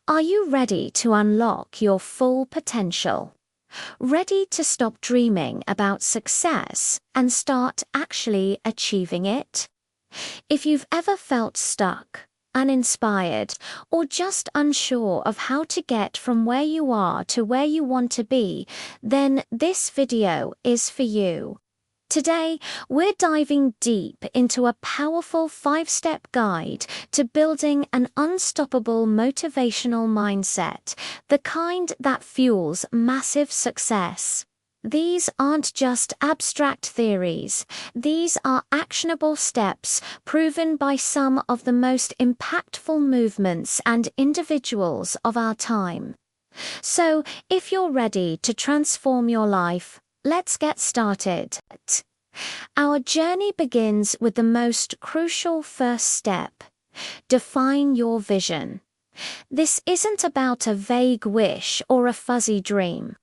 Are you ready to unlock your full potential? Ready to stop dreaming about success and start actually achieving it? If you've ever felt stuck, uninspired, or just unsure of how to get from where you are to where you want to be, then this video is for you. Today, we're diving deep into a powerful 5-step guide to building an unstoppable motivational mindset, the kind that fuels massive success. These aren't just abstract theories. These are actionable steps proven by some of the most impactful movements and individuals of our time. So, if you're ready to transform your life, let's get started. Our journey begins with the most crucial first step. Define your vision. This isn't about a vague wish or a fuzzy dream.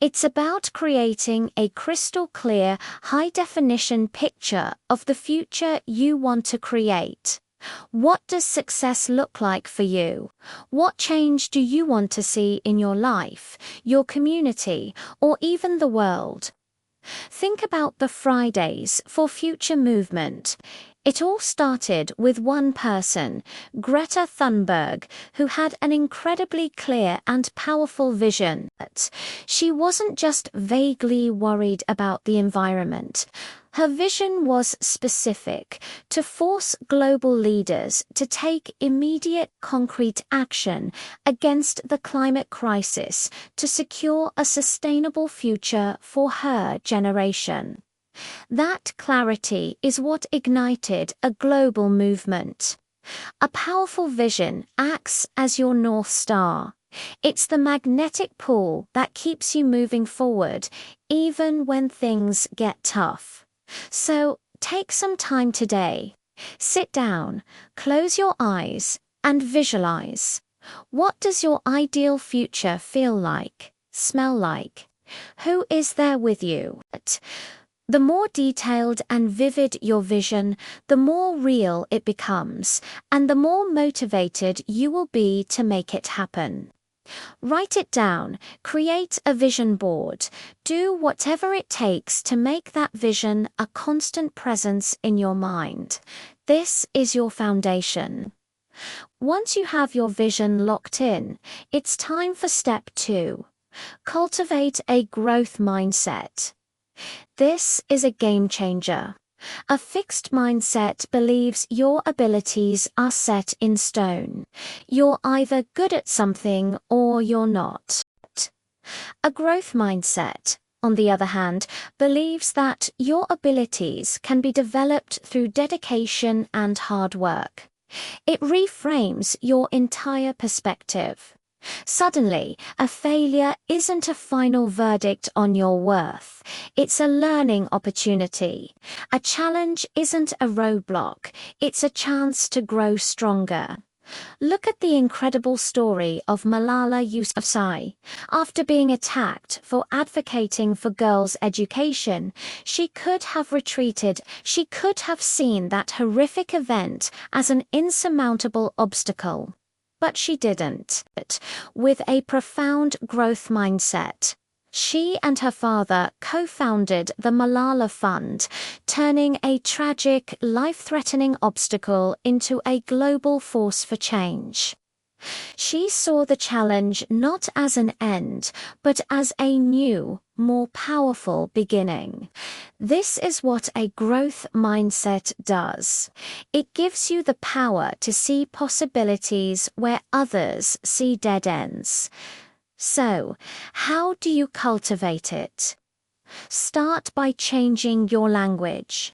It's about creating a crystal clear, high-definition picture of the future you want to create. What does success look like for you? What change do you want to see in your life, your community, or even the world? Think about the Fridays for Future movement. It all started with one person, Greta Thunberg, who had an incredibly clear and powerful vision. She wasn't just vaguely worried about the environment. Her vision was specific: to force global leaders to take immediate concrete action against the climate crisis to secure a sustainable future for her generation. That clarity is what ignited a global movement. A powerful vision acts as your North Star. It's the magnetic pull that keeps you moving forward, even when things get tough. So, take some time today. Sit down, close your eyes, and visualize. What does your ideal future feel like, smell like? Who is there with you? The more detailed and vivid your vision, the more real it becomes, and the more motivated you will be to make it happen. Write it down, create a vision board, do whatever it takes to make that vision a constant presence in your mind. This is your foundation. Once you have your vision locked in, it's time for step 2. Cultivate a growth mindset. This is a game changer. A fixed mindset believes your abilities are set in stone. You're either good at something or you're not. A growth mindset, on the other hand, believes that your abilities can be developed through dedication and hard work. It reframes your entire perspective. Suddenly, a failure isn't a final verdict on your worth. It's a learning opportunity. A challenge isn't a roadblock. It's a chance to grow stronger. Look at the incredible story of Malala Yousafzai. After being attacked for advocating for girls' education, she could have retreated. She could have seen that horrific event as an insurmountable obstacle. But she didn't. With a profound growth mindset, she and her father co-founded the Malala Fund, turning a tragic, life-threatening obstacle into a global force for change. She saw the challenge not as an end, but as a new, more powerful beginning. This is what a growth mindset does. It gives you the power to see possibilities where others see dead ends. So, how do you cultivate it? Start by changing your language.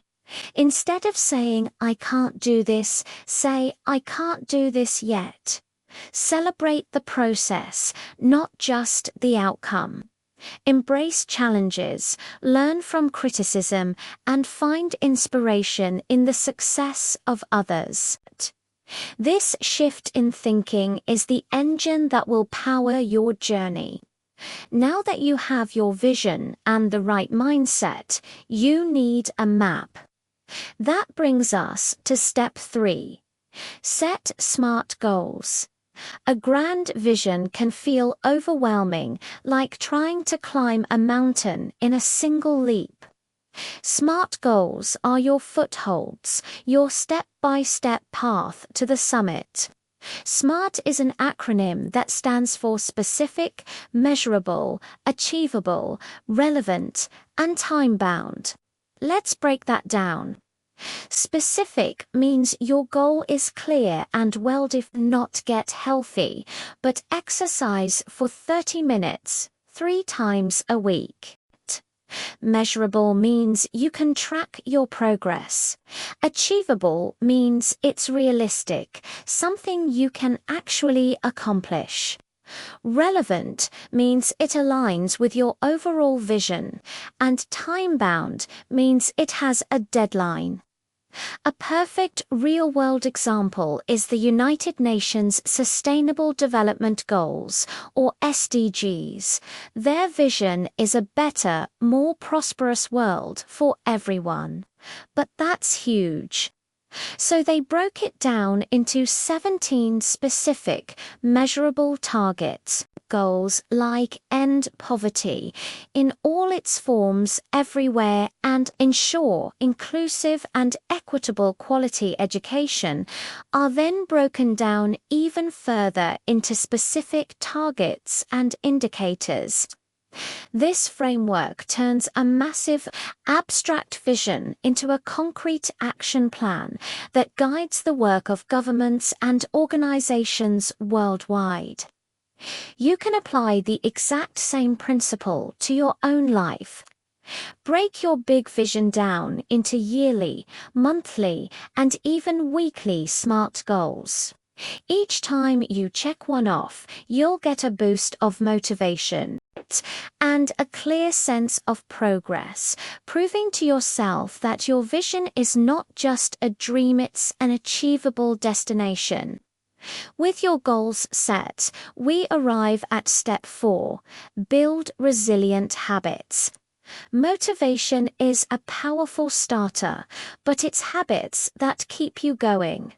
Instead of saying, "I can't do this," say, "I can't do this yet." Celebrate the process, not just the outcome. Embrace challenges, learn from criticism, and find inspiration in the success of others. This shift in thinking is the engine that will power your journey. Now that you have your vision and the right mindset, you need a map. That brings us to step 3. Set SMART goals. A grand vision can feel overwhelming, like trying to climb a mountain in a single leap. SMART goals are your footholds, your step-by-step path to the summit. SMART is an acronym that stands for specific, measurable, achievable, relevant, and time-bound. Let's break that down. Specific means your goal is clear and well-defined. Not get healthy, but exercise for 30 minutes, 3 times a week. Measurable means you can track your progress. Achievable means it's realistic, something you can actually accomplish. Relevant means it aligns with your overall vision, and time-bound means it has a deadline. A perfect real-world example is the United Nations Sustainable Development Goals, or SDGs. Their vision is a better, more prosperous world for everyone. But that's huge. So they broke it down into 17 specific, measurable targets. Goals like end poverty in all its forms everywhere and ensure inclusive and equitable quality education are then broken down even further into specific targets and indicators. This framework turns a massive, abstract vision into a concrete action plan that guides the work of governments and organizations worldwide. You can apply the exact same principle to your own life. Break your big vision down into yearly, monthly, and even weekly SMART goals. Each time you check one off, you'll get a boost of motivation and a clear sense of progress, proving to yourself that your vision is not just a dream, it's an achievable destination. With your goals set, we arrive at step 4, build resilient habits. Motivation is a powerful starter, but it's habits that keep you going.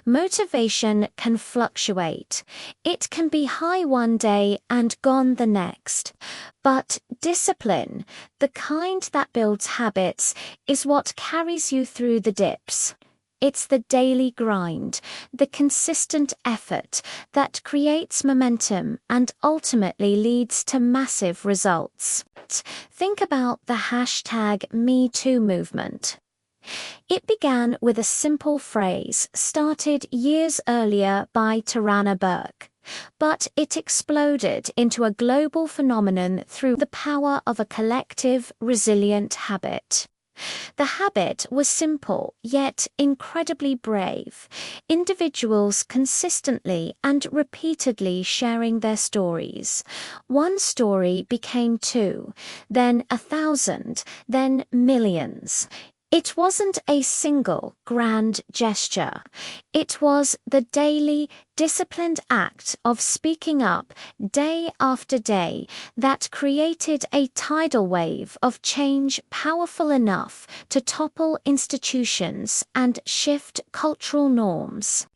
Motivation can fluctuate. It can be high one day and gone the next. But discipline, the kind that builds habits, is what carries you through the dips. It's the daily grind, the consistent effort that creates momentum and ultimately leads to massive results. Think about the #MeToo movement. It began with a simple phrase started years earlier by Tarana Burke, but it exploded into a global phenomenon through the power of a collective, resilient habit. The habit was simple, yet incredibly brave. Individuals consistently and repeatedly sharing their stories. One story became 2, then 1,000, then millions. It wasn't a single grand gesture. It was the daily, disciplined act of speaking up day after day that created a tidal wave of change powerful enough to topple institutions and shift cultural norms.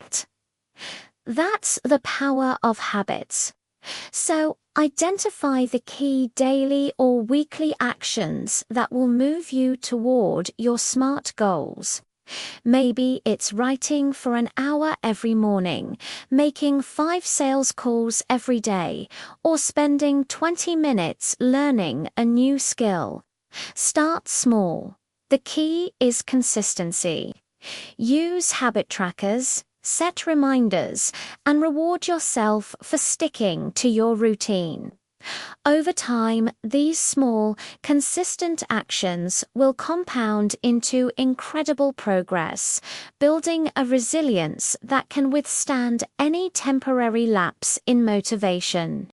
That's the power of habits. So, identify the key daily or weekly actions that will move you toward your SMART goals. Maybe it's writing for an hour every morning, making 5 sales calls every day, or spending 20 minutes learning a new skill. Start small. The key is consistency. Use habit trackers, set reminders, and reward yourself for sticking to your routine. Over time, these small, consistent actions will compound into incredible progress, building a resilience that can withstand any temporary lapse in motivation.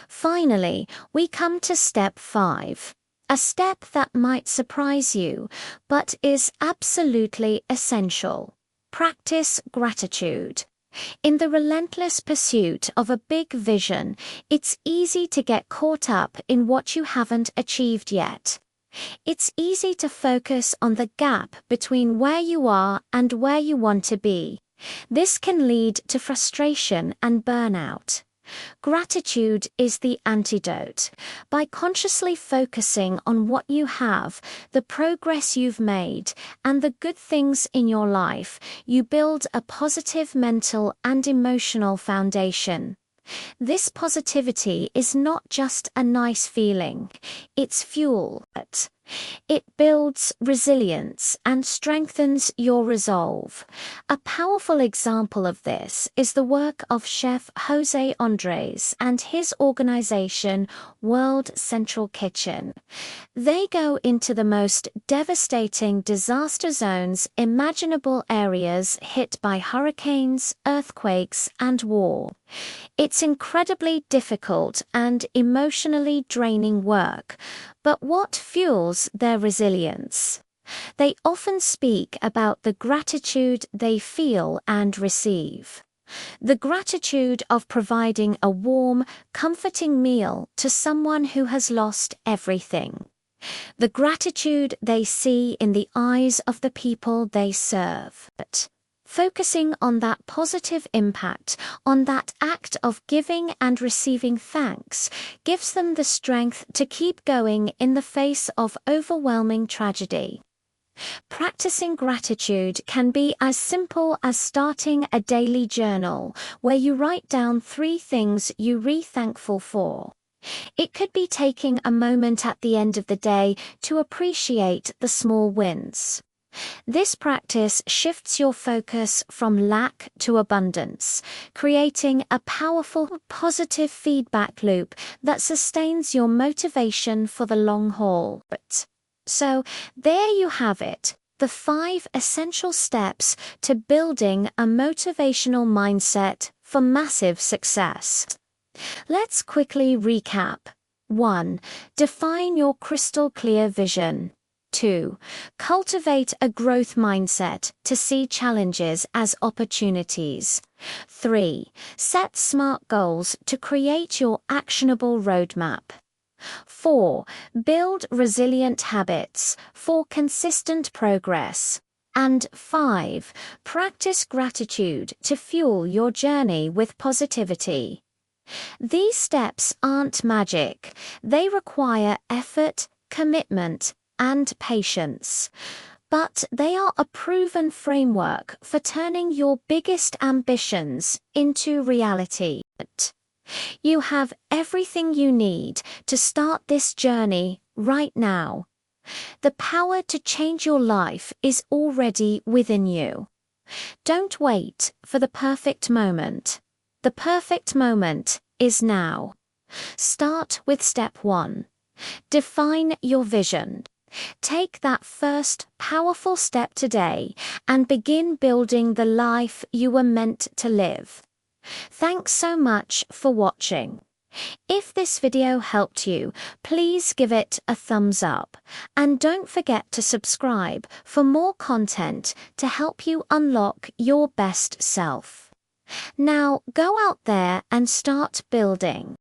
Finally, we come to step 5. A step that might surprise you, but is absolutely essential. Practice gratitude. In the relentless pursuit of a big vision, it's easy to get caught up in what you haven't achieved yet. It's easy to focus on the gap between where you are and where you want to be. This can lead to frustration and burnout. Gratitude is the antidote. By consciously focusing on what you have, the progress you've made, and the good things in your life, you build a positive mental and emotional foundation. This positivity is not just a nice feeling, it's fuel. It builds resilience and strengthens your resolve. A powerful example of this is the work of Chef Jose Andres and his organization, World Central Kitchen. They go into the most devastating disaster zones imaginable, areas hit by hurricanes, earthquakes, and war. It's incredibly difficult and emotionally draining work, but what fuels their resilience? They often speak about the gratitude they feel and receive. The gratitude of providing a warm, comforting meal to someone who has lost everything. The gratitude they see in the eyes of the people they serve. Focusing on that positive impact, on that act of giving and receiving thanks, gives them the strength to keep going in the face of overwhelming tragedy. Practicing gratitude can be as simple as starting a daily journal where you write down 3 things you're thankful for. It could be taking a moment at the end of the day to appreciate the small wins. This practice shifts your focus from lack to abundance, creating a powerful, positive feedback loop that sustains your motivation for the long haul. So, there you have it, the 5 essential steps to building a motivational mindset for massive success. Let's quickly recap. 1. Define your crystal clear vision. 2. Cultivate a growth mindset to see challenges as opportunities. 3. Set SMART goals to create your actionable roadmap. 4. Build resilient habits for consistent progress. And 5. Practice gratitude to fuel your journey with positivity. These steps aren't magic. They require effort, commitment, and patience. But they are a proven framework for turning your biggest ambitions into reality. You have everything you need to start this journey right now. The power to change your life is already within you. Don't wait for the perfect moment. The perfect moment is now. Start with step 1. Define your vision. Take that first powerful step today and begin building the life you were meant to live. Thanks so much for watching. If this video helped you, please give it a thumbs up. And don't forget to subscribe for more content to help you unlock your best self. Now go out there and start building.